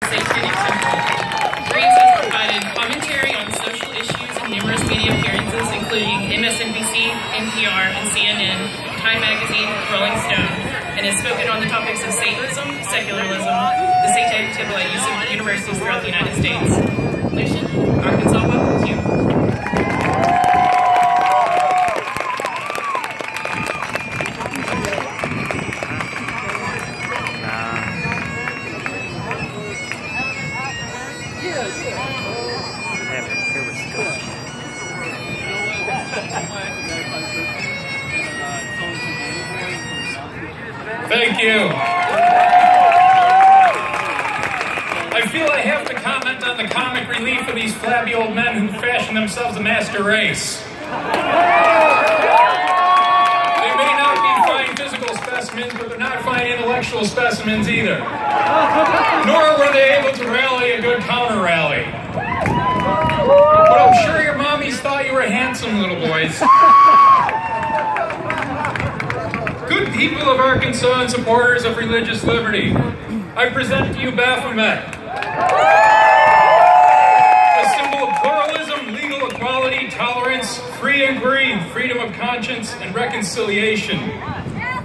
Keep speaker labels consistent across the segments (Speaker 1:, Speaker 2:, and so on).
Speaker 1: Satanic Temple. Greaves has provided commentary on social issues in numerous media appearances, including MSNBC, NPR, and CNN, Time Magazine, Rolling Stone, and has spoken on the topics of Satanism, secularism, the Satanic Temple at universities throughout the United States. Lucien, Arkansas, welcome to you.
Speaker 2: Thank you. I feel I have to comment on the comic relief of these flabby old men who fashion themselves a master race. They may not be fine physical specimens, but they're not fine intellectual specimens either. Nor were they able to rally a good counter-rally. But I'm sure your mommies thought you were handsome, little boys. Good people of Arkansas and supporters of religious liberty, I present to you Baphomet, a symbol of pluralism, legal equality, tolerance, free and breathe, freedom of conscience, and reconciliation.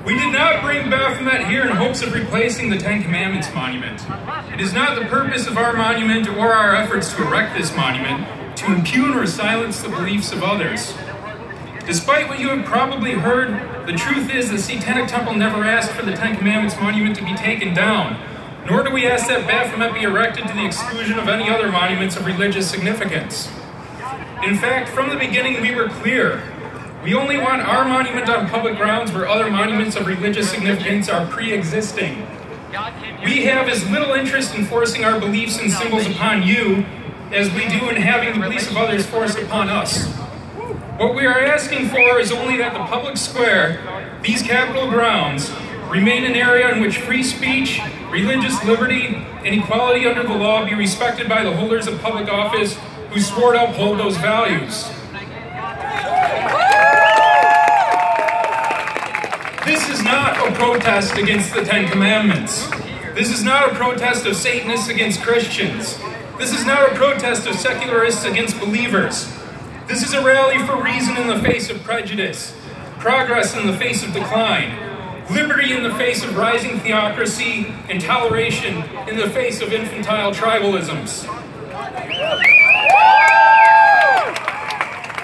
Speaker 2: We did not bring Baphomet here in hopes of replacing the Ten Commandments monument. It is not the purpose of our monument or our efforts to erect this monument to impugn or silence the beliefs of others. Despite what you have probably heard, the truth is the Satanic Temple never asked for the Ten Commandments monument to be taken down, nor do we ask that Baphomet be erected to the exclusion of any other monuments of religious significance. In fact, from the beginning we were clear. We only want our monument on public grounds where other monuments of religious significance are pre-existing. We have as little interest in forcing our beliefs and symbols upon you as we do in having the beliefs of others forced upon us. What we are asking for is only that the public square, these Capitol grounds, remain an area in which free speech, religious liberty, and equality under the law be respected by the holders of public office who swore to uphold those values. This is not a protest against the Ten Commandments. This is not a protest of Satanists against Christians. This is not a protest of secularists against believers. This is a rally for reason in the face of prejudice, progress in the face of decline, liberty in the face of rising theocracy, and toleration in the face of infantile tribalisms.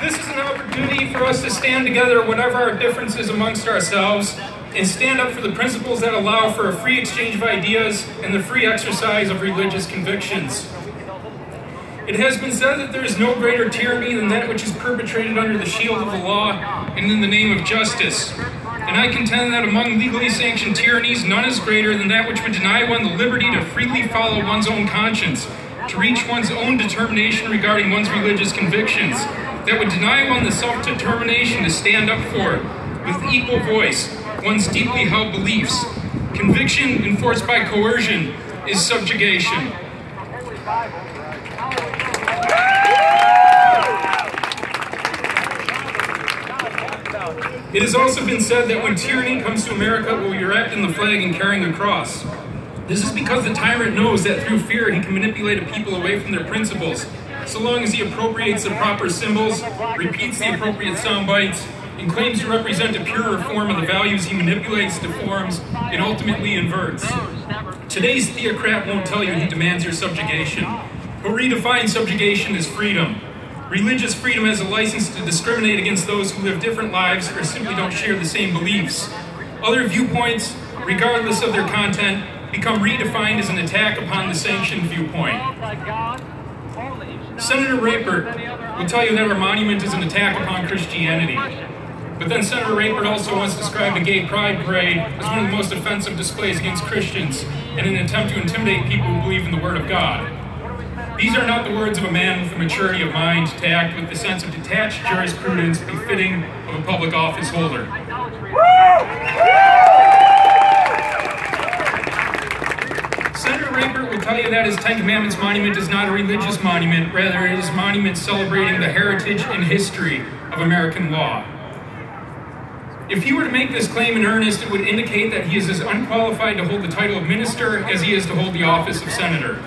Speaker 2: This is an opportunity for us to stand together, whatever our differences amongst ourselves, and stand up for the principles that allow for a free exchange of ideas and the free exercise of religious convictions. It has been said that there is no greater tyranny than that which is perpetrated under the shield of the law and in the name of justice. And I contend that among legally sanctioned tyrannies, none is greater than that which would deny one the liberty to freely follow one's own conscience, to reach one's own determination regarding one's religious convictions, that would deny one the self-determination to stand up for, with equal voice, one's deeply held beliefs. Conviction enforced by coercion is subjugation. It has also been said that when tyranny comes to America, it will be wrapped in the flag and carrying a cross. This is because the tyrant knows that through fear he can manipulate a people away from their principles, so long as he appropriates the proper symbols, repeats the appropriate sound bites, and claims to represent a purer form of the values he manipulates, deforms, and ultimately inverts. Today's theocrat won't tell you he demands your subjugation. He'll redefine subjugation as freedom. Religious freedom as a license to discriminate against those who live different lives or simply don't share the same beliefs. Other viewpoints, regardless of their content, become redefined as an attack upon the sanctioned viewpoint. Senator Rapert will tell you that our monument is an attack upon Christianity. But then Senator Rapert also once described a gay pride parade as one of the most offensive displays against Christians in an attempt to intimidate people who believe in the Word of God. These are not the words of a man with the maturity of mind to act with the sense of detached jurisprudence befitting of a public office holder. Senator Rapert will tell you that his Ten Commandments monument is not a religious monument, rather it is a monument celebrating the heritage and history of American law. If he were to make this claim in earnest, it would indicate that he is as unqualified to hold the title of minister as he is to hold the office of senator.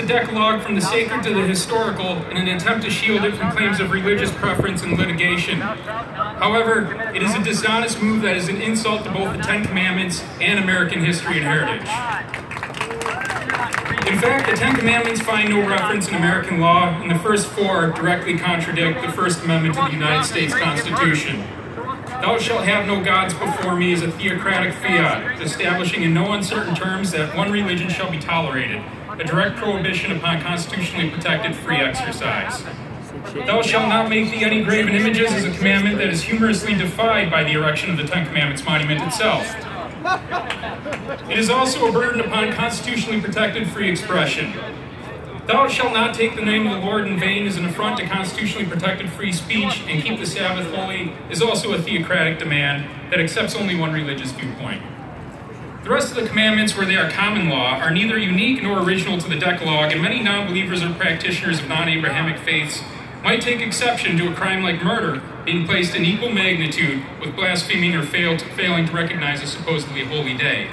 Speaker 2: the Decalogue from the sacred to the historical in an attempt to shield it from claims of religious preference and litigation. However, it is a dishonest move that is an insult to both the Ten Commandments and American history and heritage. In fact, the Ten Commandments find no reference in American law, and the first four directly contradict the First Amendment to the United States Constitution. Thou shalt have no gods before me is a theocratic fiat, establishing in no uncertain terms that one religion shall be tolerated, a direct prohibition upon constitutionally protected free exercise. Thou shalt not make thee any graven images is a commandment that is humorously defied by the erection of the Ten Commandments monument itself. It is also a burden upon constitutionally protected free expression. Thou shalt not take the name of the Lord in vain as an affront to constitutionally protected free speech, and keep the Sabbath holy is also a theocratic demand that accepts only one religious viewpoint. The rest of the commandments, where they are common law, are neither unique nor original to the Decalogue, and many non-believers or practitioners of non-Abrahamic faiths might take exception to a crime like murder being placed in equal magnitude with blaspheming or failing to recognize a supposedly holy day.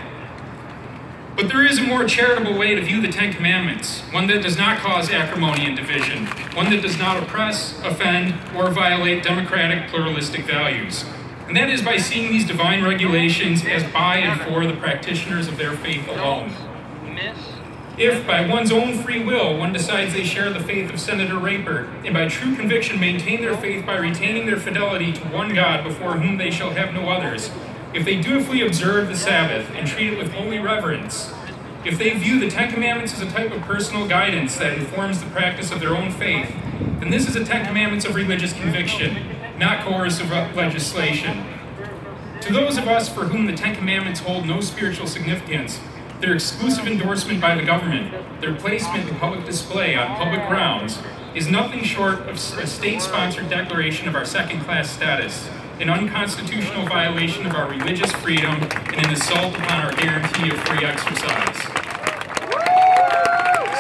Speaker 2: But there is a more charitable way to view the Ten Commandments, one that does not cause acrimony and division, one that does not oppress, offend, or violate democratic pluralistic values. And that is by seeing these divine regulations as by and for the practitioners of their faith alone. If, by one's own free will, one decides they share the faith of Senator Rapert, and by true conviction maintain their faith by retaining their fidelity to one God before whom they shall have no others, if they dutifully observe the Sabbath and treat it with holy reverence, if they view the Ten Commandments as a type of personal guidance that informs the practice of their own faith, then this is a Ten Commandments of religious conviction, not coercive legislation. To those of us for whom the Ten Commandments hold no spiritual significance, their exclusive endorsement by the government, their placement in public display on public grounds, is nothing short of a state-sponsored declaration of our second-class status, an unconstitutional violation of our religious freedom, and an assault upon our guarantee of free exercise.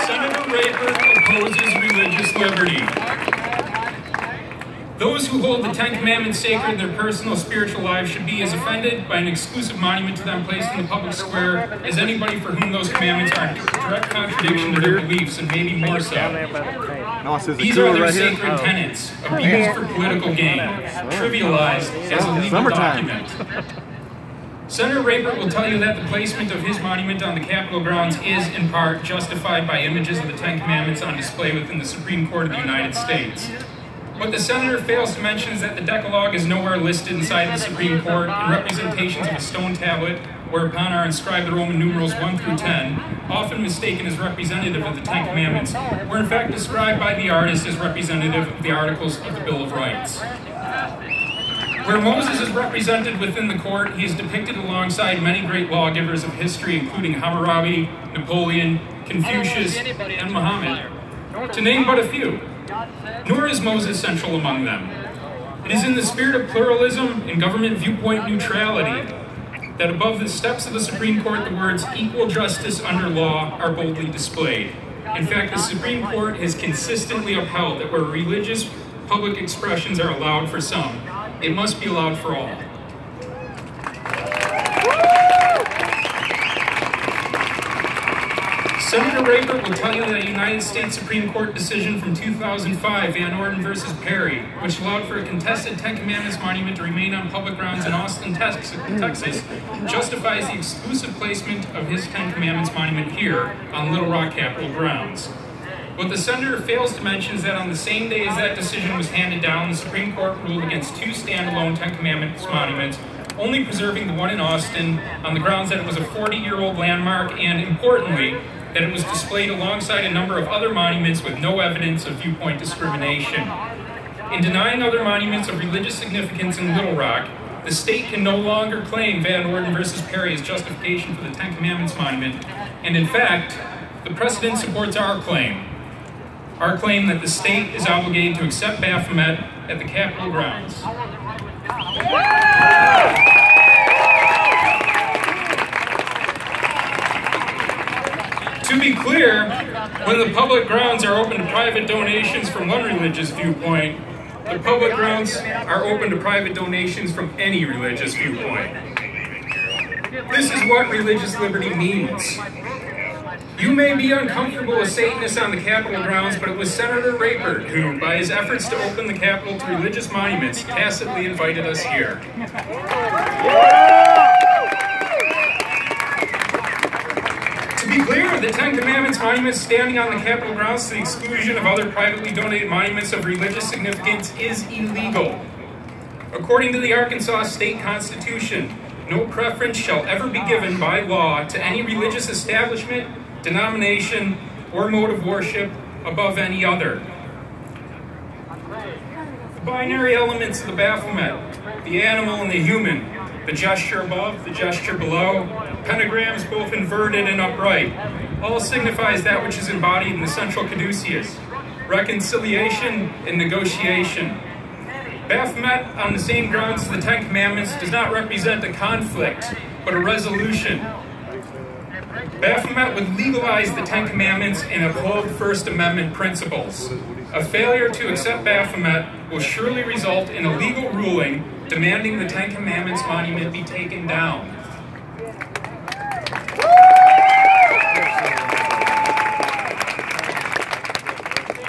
Speaker 2: Senator Rapert opposes religious liberty. Those who hold the Ten Commandments sacred in their personal spiritual lives should be as offended by an exclusive monument to them placed in the public square as anybody for whom those commandments are in direct contradiction to their beliefs, and maybe more so. These are their sacred tenets, abused for political gain, trivialized as a legal document. Senator Rapert will tell you that the placement of his monument on the Capitol grounds is, in part, justified by images of the Ten Commandments on display within the Supreme Court of the United States. What the senator fails to mention is that the Decalogue is nowhere listed inside the Supreme Court, and representations of a stone tablet whereupon are inscribed the Roman numerals 1 through 10, often mistaken as representative of the Ten Commandments, were in fact described by the artist as representative of the Articles of the Bill of Rights. Where Moses is represented within the court, he is depicted alongside many great lawgivers of history, including Hammurabi, Napoleon, Confucius, and Muhammad, to name but a few. Nor is Moses central among them. It is in the spirit of pluralism and government viewpoint neutrality that above the steps of the Supreme Court the words equal justice under law are boldly displayed. In fact, the Supreme Court has consistently upheld that where religious public expressions are allowed for some, it must be allowed for all. Senator Rapert will tell you that a United States Supreme Court decision from 2005, Van Orden versus Perry, which allowed for a contested Ten Commandments monument to remain on public grounds in Austin, Texas, justifies the exclusive placement of his Ten Commandments monument here on Little Rock Capitol grounds. What the senator fails to mention is that on the same day as that decision was handed down, the Supreme Court ruled against two standalone Ten Commandments monuments, only preserving the one in Austin on the grounds that it was a 40-year-old landmark and, importantly, that it was displayed alongside a number of other monuments with no evidence of viewpoint discrimination. In denying other monuments of religious significance in Little Rock, the state can no longer claim Van Orden versus Perry as justification for the Ten Commandments monument, and in fact, the precedent supports our claim that the state is obligated to accept Baphomet at the Capitol grounds. To be clear, when the public grounds are open to private donations from one religious viewpoint, the public grounds are open to private donations from any religious viewpoint. This is what religious liberty means. You may be uncomfortable with Satanists on the Capitol grounds, but it was Senator Rayford who, by his efforts to open the Capitol to religious monuments, tacitly invited us here. To be clear, the Ten Commandments monuments standing on the Capitol grounds to the exclusion of other privately donated monuments of religious significance is illegal. According to the Arkansas State Constitution, no preference shall ever be given by law to any religious establishment, denomination, or mode of worship above any other. The binary elements of the Baphomet, the animal and the human, the gesture above, the gesture below, pentagrams both inverted and upright, all signifies that which is embodied in the central caduceus, reconciliation and negotiation. Baphomet, on the same grounds as the Ten Commandments, does not represent a conflict, but a resolution. Baphomet would legalize the Ten Commandments and uphold First Amendment principles. A failure to accept Baphomet will surely result in a legal ruling demanding the Ten Commandments monument be taken down.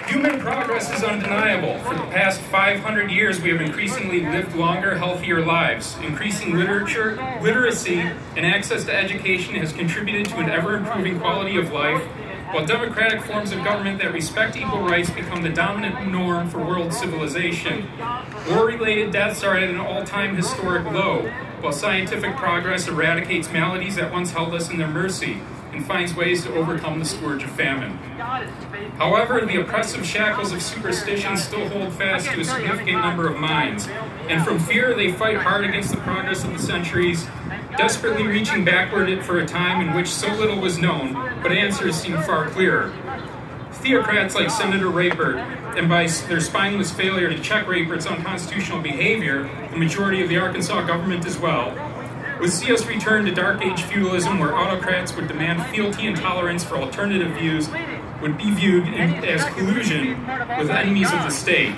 Speaker 2: Human progress is undeniable. For the past 500 years, we have increasingly lived longer, healthier lives. Increasing literacy, and access to education has contributed to an ever-improving quality of life, while democratic forms of government that respect equal rights become the dominant norm for world civilization. War-related deaths are at an all-time historic low, while scientific progress eradicates maladies that once held us in their mercy and finds ways to overcome the scourge of famine. However, the oppressive shackles of superstition still hold fast to a significant number of minds, and from fear they fight hard against the progress of the centuries, desperately reaching backward for a time in which so little was known, but answers seem far clearer. Theocrats like Senator Rayford, and by their spineless failure to check Rayford's unconstitutional behavior, the majority of the Arkansas government as well, would see us return to Dark Age feudalism where autocrats would demand fealty and tolerance for alternative views would be viewed as collusion with enemies of the state.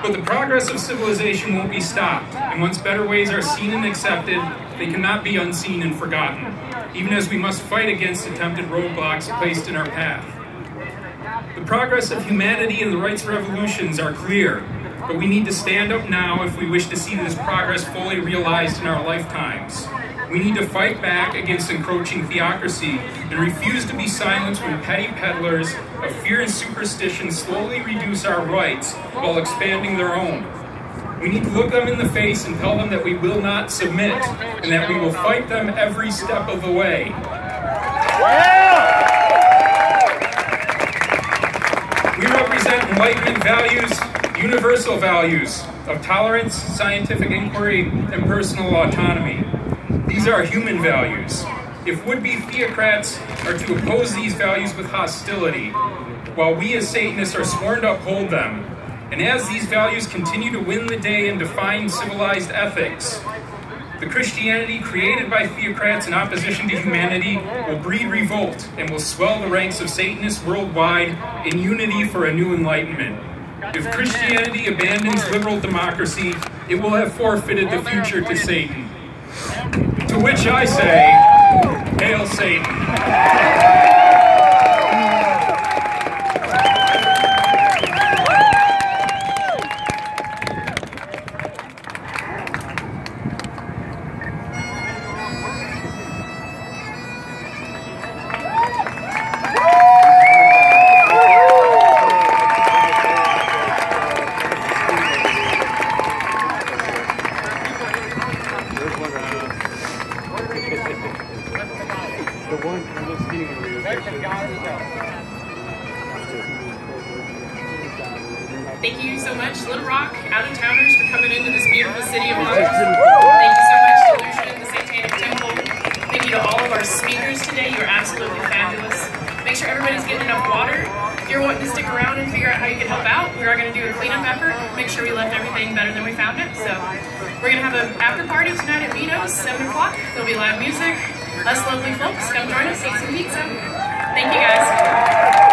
Speaker 2: But the progress of civilization won't be stopped, and once better ways are seen and accepted, they cannot be unseen and forgotten, even as we must fight against attempted roadblocks placed in our path. The progress of humanity and the rights revolutions are clear, but we need to stand up now if we wish to see this progress fully realized in our lifetimes. We need to fight back against encroaching theocracy and refuse to be silenced when petty peddlers of fear and superstition slowly reduce our rights while expanding their own. We need to look them in the face and tell them that we will not submit and that we will fight them every step of the way. We represent Enlightenment values, universal values of tolerance, scientific inquiry, and personal autonomy. These are human values. If would-be theocrats are to oppose these values with hostility, while we as Satanists are sworn to uphold them, and as these values continue to win the day and define civilized ethics, the Christianity created by theocrats in opposition to humanity will breed revolt and will swell the ranks of Satanists worldwide in unity for a new enlightenment. If Christianity abandons liberal democracy, it will have forfeited the future to Satan. To which I say, Hail Satan.
Speaker 1: Thank you so much, Little Rock, out-of-towners, for coming into this beautiful city of ours. Thank you so much to Lucien and the Satanic Temple. Thank you to all of our speakers today. You are absolutely fabulous. Make sure everybody's getting enough water. If you're wanting to stick around and figure out how you can help out, we are going to do a cleanup effort. Make sure we left everything better than we found it. So we're going to have an after party tonight at Vito's, 7 o'clock. There'll be live music. Us lovely folks, come join us, eat some pizza. Thank you guys.